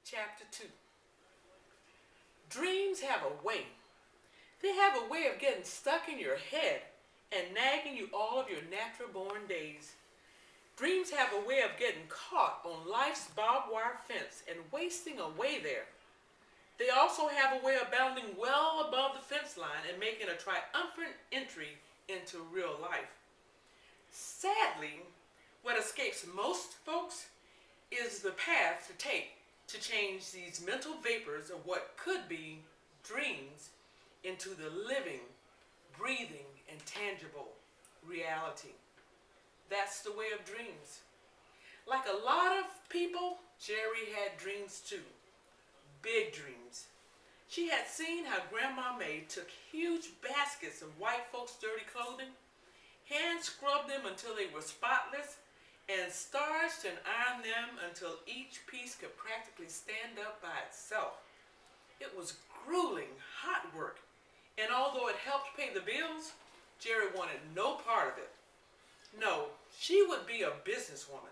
Chapter 2. Dreams have a way. They have a way of getting stuck in your head and nagging you all of your natural born days. Dreams have a way of getting caught on life's barbed wire fence and wasting away there. They also have a way of bounding well above the fence line and making a triumphant entry into real life. Sadly, what escapes most folks is the path to take to change these mental vapors of what could be dreams into the living, breathing, and tangible reality. That's the way of dreams. Like a lot of people, Jerry had dreams too. Big dreams. She had seen how Grandma May took huge baskets of white folks' dirty clothing, hand scrubbed them until they were spotless, and starched and ironed them until each piece could practically stand up by itself. It was grueling, hot work, and although it helped pay the bills, Jerry wanted no part of it. No, she would be a businesswoman,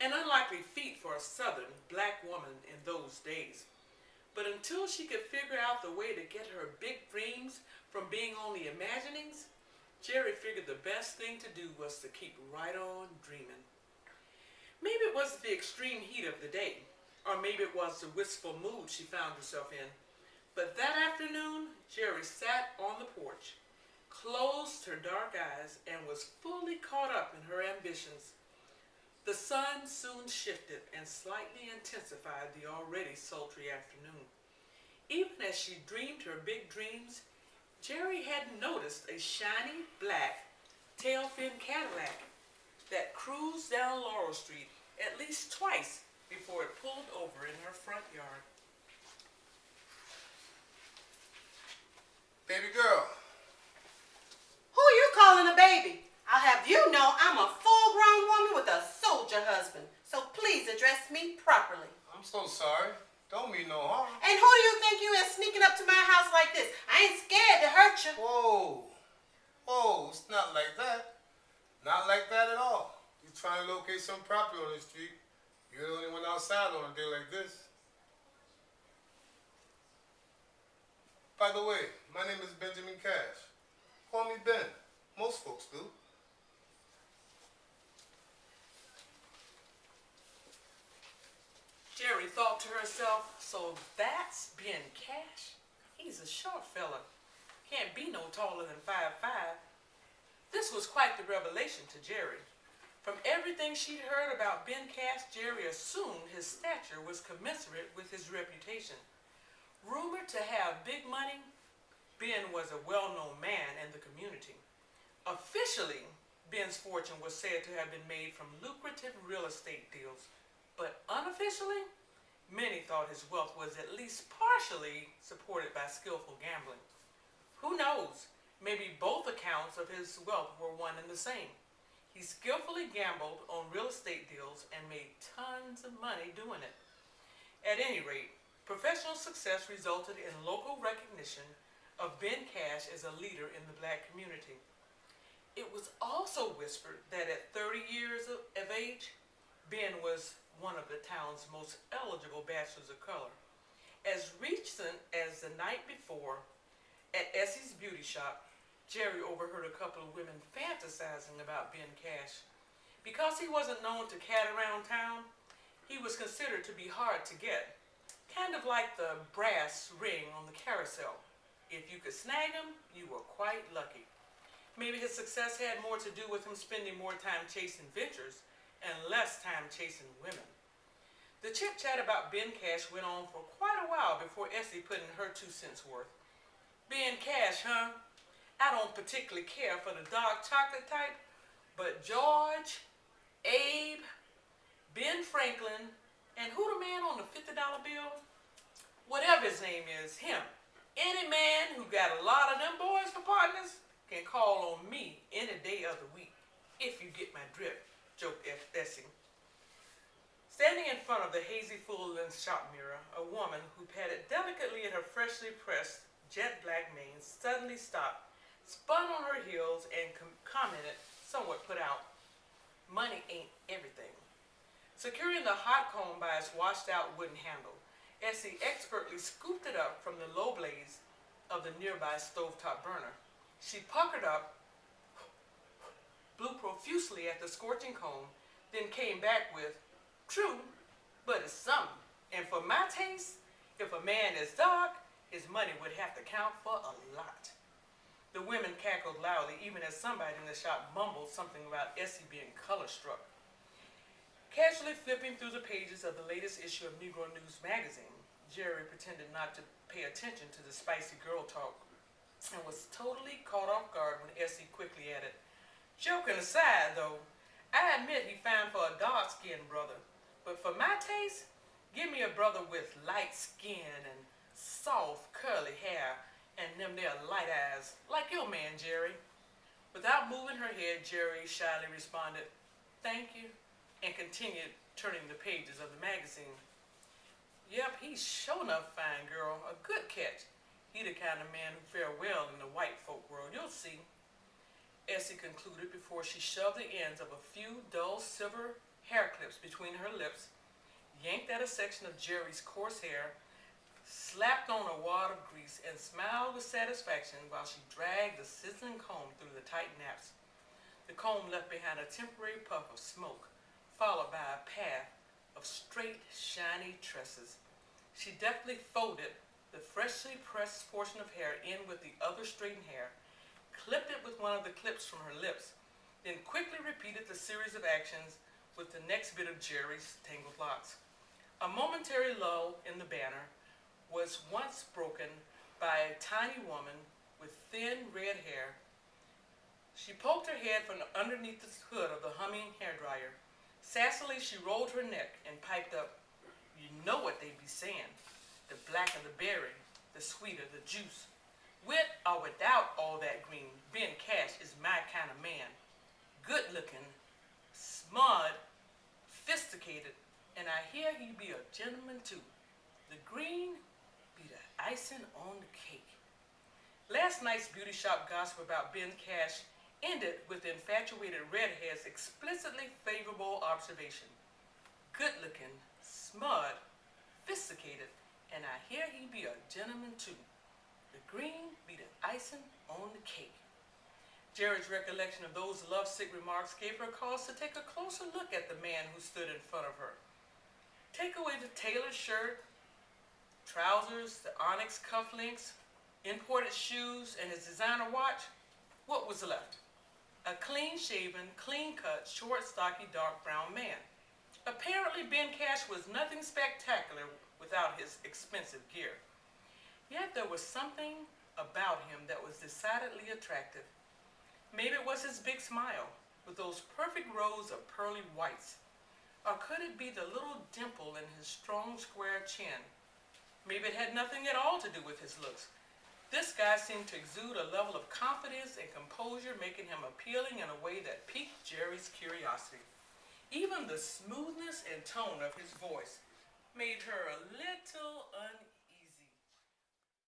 an unlikely feat for a southern black woman in those days. But until she could figure out the way to get her big dreams from being only imaginings, Jerry figured the best thing to do was to keep right on dreaming. Maybe it was the extreme heat of the day, or maybe it was the wistful mood she found herself in. But that afternoon, Jerry sat on the porch, closed her dark eyes, and was fully caught up in her ambitions. The sun soon shifted and slightly intensified the already sultry afternoon. Even as she dreamed her big dreams, Jerry had noticed a shiny black tail-fin Cadillac that cruised down Laurel Street at least twice before it pulled over in her front yard. Baby girl. Who you calling a baby? I'll have you know I'm a full-grown woman with a soldier husband, so please address me properly. I'm so sorry. Don't mean no harm. And who do you think you is sneaking up to my house like this? I ain't scared to hurt you. Whoa. Whoa, it's not like that. Not like that at all. You're trying to locate some property on the street. You're the only one outside on a day like this. By the way, my name is Benjamin Cash. Call me Ben. Most folks do. Jerry thought to herself, so that's Ben Cash? He's a short fella. Can't be no taller than 5'5". This was quite the revelation to Jerry. From everything she'd heard about Ben Cash, Jerry assumed his stature was commensurate with his reputation. Rumored to have big money, Ben was a well-known man in the community. Officially, Ben's fortune was said to have been made from lucrative real estate deals, but unofficially, many thought his wealth was at least partially supported by skillful gambling. Who knows? Maybe both accounts of his wealth were one and the same. He skillfully gambled on real estate deals and made tons of money doing it. At any rate, professional success resulted in local recognition of Ben Cash as a leader in the black community. It was also whispered that at 30 years of age, Ben was one of the town's most eligible bachelors of color. As recent as the night before, at Essie's beauty shop, Jerry overheard a couple of women fantasizing about Ben Cash. Because he wasn't known to cat around town, he was considered to be hard to get, kind of like the brass ring on the carousel. If you could snag him, you were quite lucky. Maybe his success had more to do with him spending more time chasing ventures and less time chasing women. The chit-chat about Ben Cash went on for quite a while before Essie put in her 2 cents worth. Ben Cash, huh? I don't particularly care for the dark chocolate type, but George, Abe, Ben Franklin, and who the man on the $50 bill? Whatever his name is, him. Any man who got a lot of them boys for partners can call on me any day of the week, if you get my drift, joked Essie. Standing in front of the hazy full-length shop mirror, a woman who patted delicately at her freshly pressed jet black mane suddenly stopped, spun on her heels, and commented, somewhat put out, "Money ain't everything." Securing the hot comb by its washed-out wooden handle, Essie expertly scooped it up from the low blaze of the nearby stovetop burner. She puckered up, blew profusely at the scorching comb, then came back with, "True, but it's something. And for my taste, if a man is dark, his money would have to count for a lot." The women cackled loudly, even as somebody in the shop mumbled something about Essie being color-struck. Casually flipping through the pages of the latest issue of Negro News magazine, Jerry pretended not to pay attention to the spicy girl talk and was totally caught off guard when Essie quickly added, "Joking aside, though, I admit he fine for a dark-skinned brother, but for my taste, give me a brother with light skin and soft, curly hair and them there light eyes, like your man, Jerry." Without moving her head, Jerry shyly responded, "Thank you," and continued turning the pages of the magazine. "Yep, he's sure enough fine, girl. A good catch. He the kind of man who fare well in the white folk world. You'll see," Essie concluded before she shoved the ends of a few dull silver hair clips between her lips, yanked at a section of Jerry's coarse hair, slapped on a wad of grease, and smiled with satisfaction while she dragged the sizzling comb through the tight naps. The comb left behind a temporary puff of smoke, followed by a path of straight, shiny tresses. She deftly folded the freshly pressed portion of hair in with the other straightened hair, clipped it with one of the clips from her lips, then quickly repeated the series of actions with the next bit of Jerry's tangled locks. A momentary lull in the banter was once broken by a tiny woman with thin red hair. She poked her head from underneath the hood of the humming hairdryer. Sassily, she rolled her neck and piped up, "You know what they be saying. The blacker the berry, the sweeter the juice. With or without all that green, Ben Cash is my kind of man. Good looking, smart, sophisticated, and I hear he be a gentleman too. The green be the icing on the cake." Last night's beauty shop gossip about Ben Cash ended with the infatuated redhead's explicitly favorable observation. "Good looking, smart, sophisticated, and I hear he be a gentleman too. The green be the icing on the cake." Jerry's recollection of those lovesick remarks gave her cause to take a closer look at the man who stood in front of her. Take away the tailored shirt, trousers, the onyx cufflinks, imported shoes, and his designer watch, what was left? A clean-shaven, clean-cut, short, stocky, dark brown man. Apparently, Ben Cash was nothing spectacular without his expensive gear. Yet there was something about him that was decidedly attractive. Maybe it was his big smile, with those perfect rows of pearly whites. Or could it be the little dimple in his strong, square chin? Maybe it had nothing at all to do with his looks. This guy seemed to exude a level of confidence and composure, making him appealing in a way that piqued Jerry's curiosity. Even the smoothness and tone of his voice made her a little uneasy.